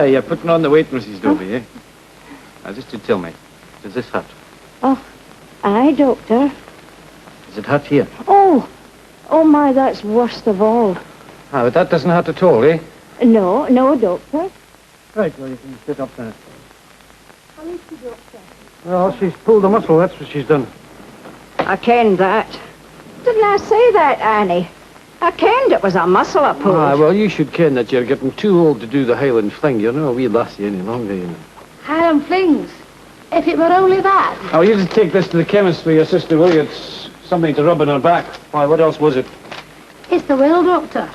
you're putting on the weight, Mrs. Dobie, eh? Now, just to tell me, does this hurt? Oh, aye, Doctor. Does it hurt here? Oh, my, that's worst of all. Ah, but that doesn't hurt at all, eh? No, Doctor. Right, well, you can sit up there. How is she, Doctor? Well, she's pulled a muscle, that's what she's done. I kenned that. Didn't I say that, Annie? I kenned it was a muscle I pulled. Ah, well, you should ken that you're getting too old to do the Highland fling. You're not a wee lassie any longer, you know. Highland flings? If it were only that. Oh, you just take this to the chemist for your sister, will you? It's something to rub on her back. Why, what else was it? It's the will, Doctor.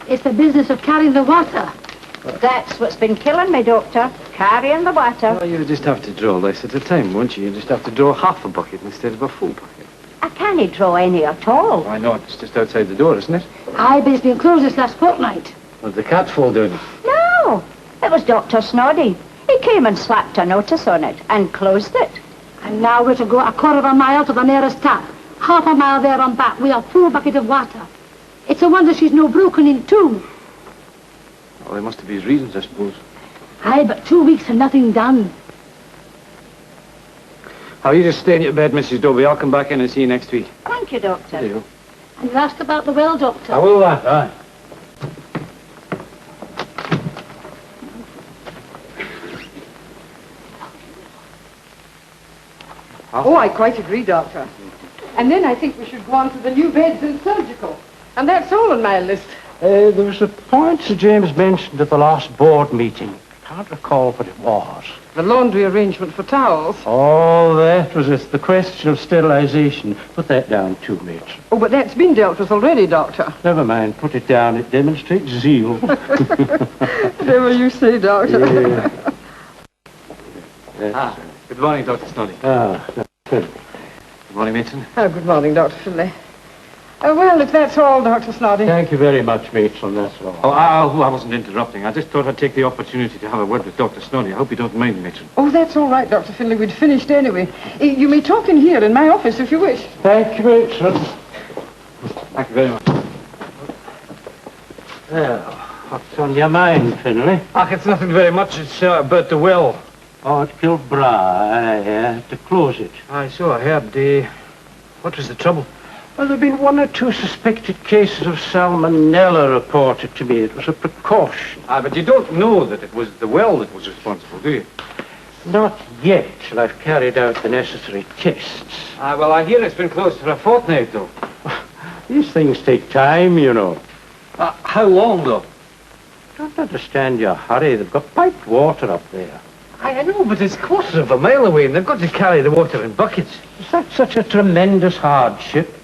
It's the business of carrying the water. That's what's been killing me, Doctor. Carrying the water. Well, you just have to draw less at a time, won't you? You just have to draw half a bucket instead of a full bucket. I can't draw any at all. Why not? It's just outside the door, isn't it? Aye, but it's been closed this last fortnight. Well, did the cat fall down? No, it was Dr. Snoddy. He came and slapped a notice on it and closed it. And now we're to go a quarter of a mile to the nearest tap. Half a mile there and back with a full bucket of water. It's a wonder she's no broken in two. Well, there must have his reasons, I suppose. Aye, but 2 weeks and nothing done. Oh, you just stay in your bed, Mrs. Dobie. I'll come back in and see you next week. Thank you, Doctor. There you go. And you asked about the well, Doctor. I will that, aye. Oh, I quite agree, Doctor. And then I think we should go on to the new beds and surgical. And that's all on my list. There was a point Sir James mentioned at the last board meeting. I can't recall what it was. The laundry arrangement for towels. Oh, that was it. The question of sterilisation. Put that down too, mate. Oh, but that's been dealt with already, Doctor. Never mind. Put it down. It demonstrates zeal. Whatever you say, Doctor. Ah, good morning, Dr. Snoddy. Good. Good morning, Mason. Oh, good morning, Dr. Finlay. Well, if that's all, Dr. Snoddy. Thank you very much, Matron. That's all. Oh, I wasn't interrupting. I just thought I'd take the opportunity to have a word with Dr. Snoddy. I hope you don't mind, Matron. Oh, that's all right, Dr. Finlay. We'd finished anyway. You may talk in here in my office if you wish. Thank you, Matron. Thank you very much. Well, what's on your mind, Finlay? It's nothing very much. It's about the well. Oh, at Kilbride, to close it. Aye, so I heard. What was the trouble? Well, there have been 1 or 2 suspected cases of salmonella reported to me. It was a precaution. But you don't know that it was the well that was responsible, do you? Not yet, till I've carried out the necessary tests. Well, I hear it's been closed for a fortnight, though. These things take time, you know. How long, though? Don't understand your hurry. They've got piped water up there. I know, but it's quarter of a mile away, and they've got to carry the water in buckets. Is that such a tremendous hardship?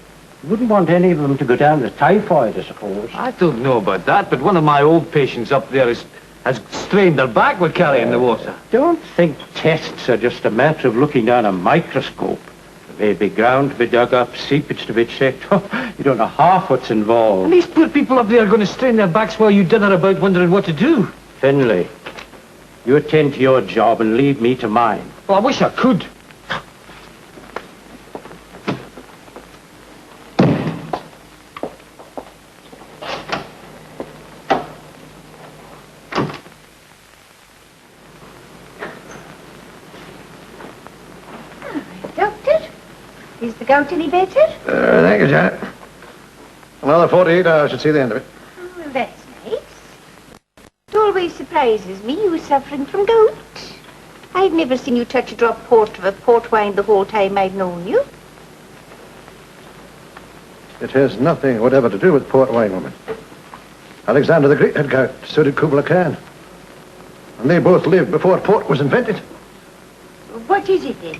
You wouldn't want any of them to go down with typhoid, I suppose. I don't know about that, but one of my old patients up there has strained their back with carrying the water. Don't think tests are just a matter of looking down a microscope. There may be ground to be dug up, seepage to be checked. You don't know half what's involved. And these poor people up there are going to strain their backs while you dither about wondering what to do. Finlay, you attend to your job and leave me to mine. Well, I wish I could. Doctor, is the gout any better? Thank you, Janet. Another 48 hours should see the end of it. Oh, well, that's nice. It always surprises me you were suffering from gout. I've never seen you touch a drop of port wine the whole time I've known you. It has nothing whatever to do with port wine, woman. Alexander the Great had gout, so did Kubla Khan. And they both lived before port was invented. What is it then?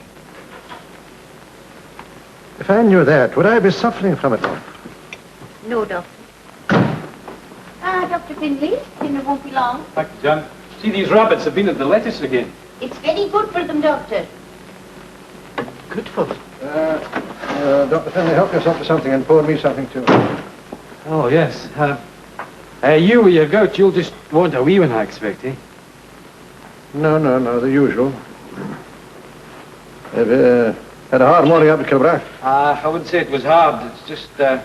If I knew that, would I be suffering from it all? No, Doctor. Dr. Finlay, dinner won't be long. Thank you, John. See, these rabbits have been at the lettuce again. It's very good for them, Doctor. Good for them. Dr. Finlay, help yourself to something and pour me something too. Oh, yes. You with your gout, you'll just want a wee one, I expect, eh? No, the usual. Have you had a hard morning up at Kilbride? I wouldn't say it was hard. It's just, I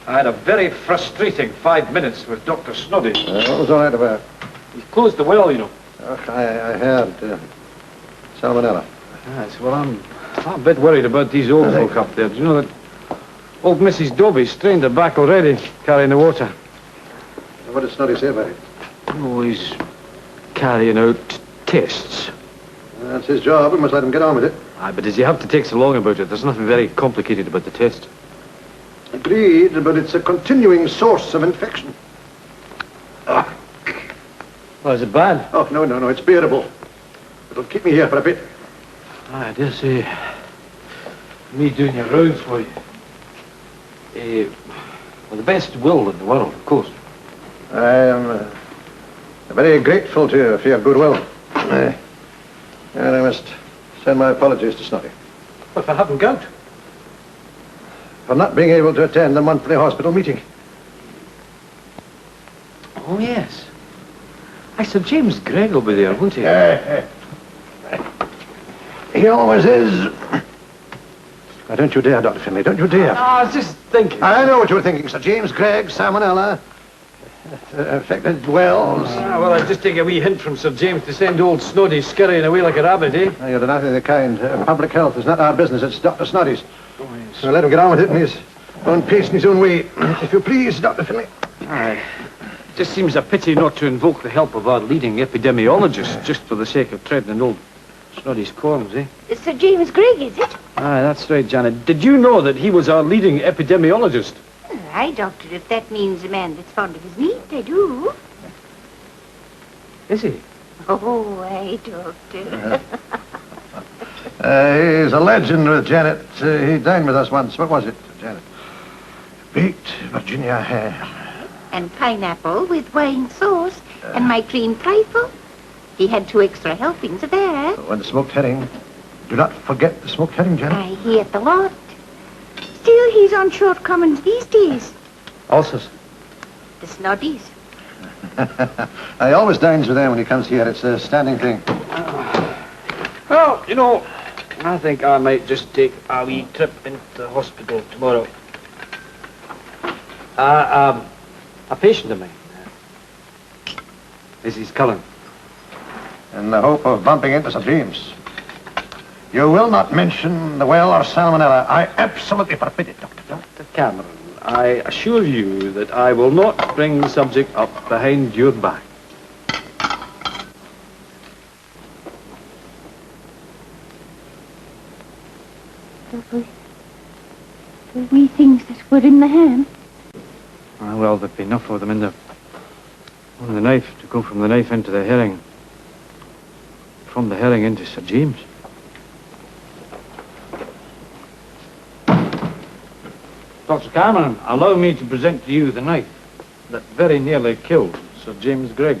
had a very frustrating 5 minutes with Dr. Snoddy. What was all that about? You've closed the well, you know. Ugh, I heard. Salmonella. Yes, well, I'm a bit worried about these old folk up there. Do you know that old Mrs. Dobie's strained her back already, carrying the water? What did Snoddy say about it? Oh, he's carrying out tests. That's his job. We must let him get on with it. Aye, but does he have to take so long about it? There's nothing very complicated about the test. Agreed, but it's a continuing source of infection. Well, is it bad? Oh, no, it's bearable. It'll keep me here for a bit. I dare say me doing your rounds for you. With the best will in the world, of course. I am very grateful to you for your goodwill. And I must send my apologies to Snoddy. But for having gout. For not being able to attend the monthly hospital meeting. Oh, yes. Sir James Gregg will be there, won't he? He always is. Now, don't you dare, Dr. Finlay, don't you dare. I was just thinking. I know what you were thinking, Sir James Gregg, salmonella, affected wells. Well, I'd just take a wee hint from Sir James to send old Snoddy scurrying away like a rabbit, eh? No, you're nothing of the kind. Public health is not our business, it's Dr. Snoddy's. Oh, yes. So let him get on with it in his own pace and his own way. If you please, Dr. Finlay. Aye. Just seems a pity not to invoke the help of our leading epidemiologist just for the sake of treading an old Snoddy's corns, eh? Sir James Gregg, is it? Aye, that's right, Janet. Did you know that he was our leading epidemiologist? Aye, Doctor, if that means a man that's fond of his meat, I do. Is he? Oh, aye, Doctor. He's a legend with Janet. He dined with us once. What was it, Janet? Baked Virginia ham. And pineapple with wine sauce. And my cream trifle. He had 2 extra helpings of that. And the smoked herring. Do not forget the smoked herring, Janet. Aye, he ate the lot. Still, he's on short commons these days. Ulcers. The Snoddies. He always dines with them when he comes here. It's a standing thing. Well, you know, I think I might just take a wee trip into the hospital tomorrow. A patient of mine, Mrs. Cullen. In the hope of bumping into Sir James. You will not mention the well or salmonella. I absolutely forbid it, Doctor. Dr. Cameron, I assure you that I will not bring the subject up behind your back. The wee things that were in the ham. Well, there'd be enough of them in on the knife to go from the knife into the herring. From the herring into Sir James. Dr. Cameron, allow me to present to you the knife that very nearly killed Sir James Gregg.